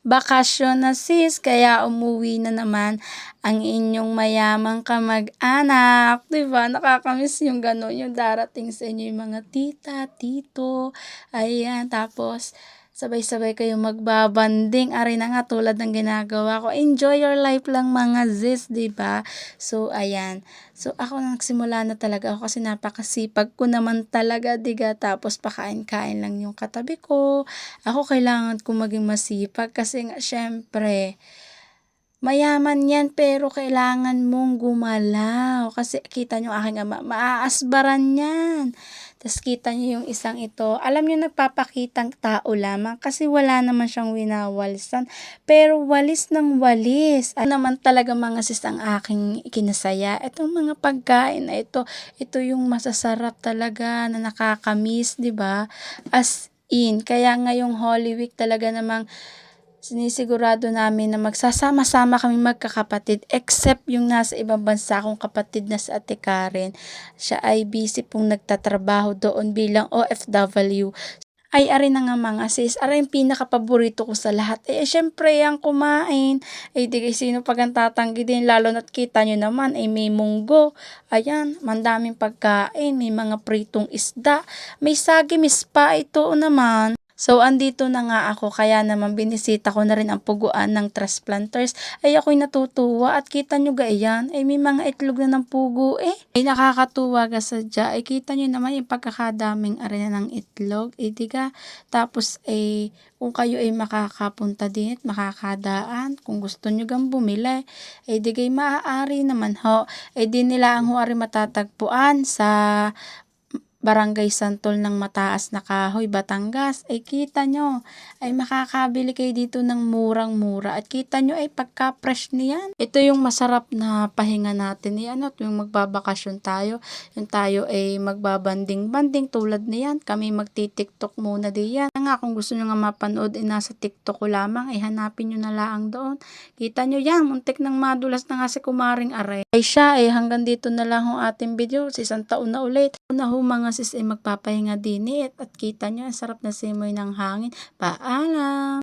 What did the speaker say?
bakasyon na sis, kaya umuwi na naman ang inyong mayamang kamag-anak. 'Di ba, nakakamiss yung gano'n, yung darating sa inyo yung mga tita, tito, ayan. Tapos sabay-sabay kayong magbabanding, ari na nga tulad ng ginagawa ko. Enjoy your life lang mga sis, 'di ba? So ayan. So ako nagsimula na talaga ako kasi napakasipag ko naman talaga, 'di ba? Tapos pakain-kain lang yung katabi ko. Ako kailangan ko maging masipag kasi nga siyempre mayaman 'yan pero kailangan mong gumalaw kasi kita niyo aking ama, maaasbaran 'yan. Tas kita niyo yung isang ito, alam niyo nagpapakitang tao lamang kasi wala naman siyang winawalisan, pero walis ng walis. Ano naman talaga mga sis ang aking kinasaya, itong mga pagkain na ito yung masasarap talaga na nakaka-miss, 'di ba? As in, kaya ngayong Holy Week talaga namang sinisigurado namin na magsasama-sama kaming magkakapatid except yung nasa ibang bansa kong kapatid na si Ate Karen. Siya ay busy pong nagtatrabaho doon bilang OFW. Ay ari na nga mga sis, ari yung pinakapaborito ko sa lahat. Eh siyempre yang kumain, eh di kay sino pa ang tatanggi din lalo na't kita niyo naman ay may munggo. Ayan, mandaming pagkain, may mga pritong isda, may sagimis pa ito naman. So, andito na nga ako kaya naman binisita ko na rin ang puguan ng transplanters. Ay ako'y natutuwa at kita nyo ga iyan, ay may mga itlog na ng pugo eh. Ay nakakatuwa ga sadya, ay kita nyo naman yung pagkakadaming arena ng itlog. Eh di ka, tapos ay kung kayo ay makakapunta din at makakadaan, kung gusto nyo gang bumili, ay di kay maaari naman ho. Ay di nila ang huari matatagpuan sa Barangay Santol ng Mataas na Kahoy, Batangas. Ay kita nyo, ay makakabili kayo dito ng murang-mura. At kita nyo ay pagka-fresh niyan. Ito yung masarap na pahinga natin. Yan at yung magbabakasyon tayo. Yung tayo ay magbabanding-banding tulad niyan. Kami magti-tiktok muna diyan. Nga kung gusto nyo nga mapanood ay nasa TikTok ko lamang. Ay hanapin nyo na lang doon. Kita nyo yan, muntik ng madulas na nga si Kumaring Are. Ay siya ay hanggang dito na lang ang ating video. Sa isang taon na ulit. Una ho mga sis ay magpapahinga din at kita nyo ang sarap na simoy ng hangin. Paalam!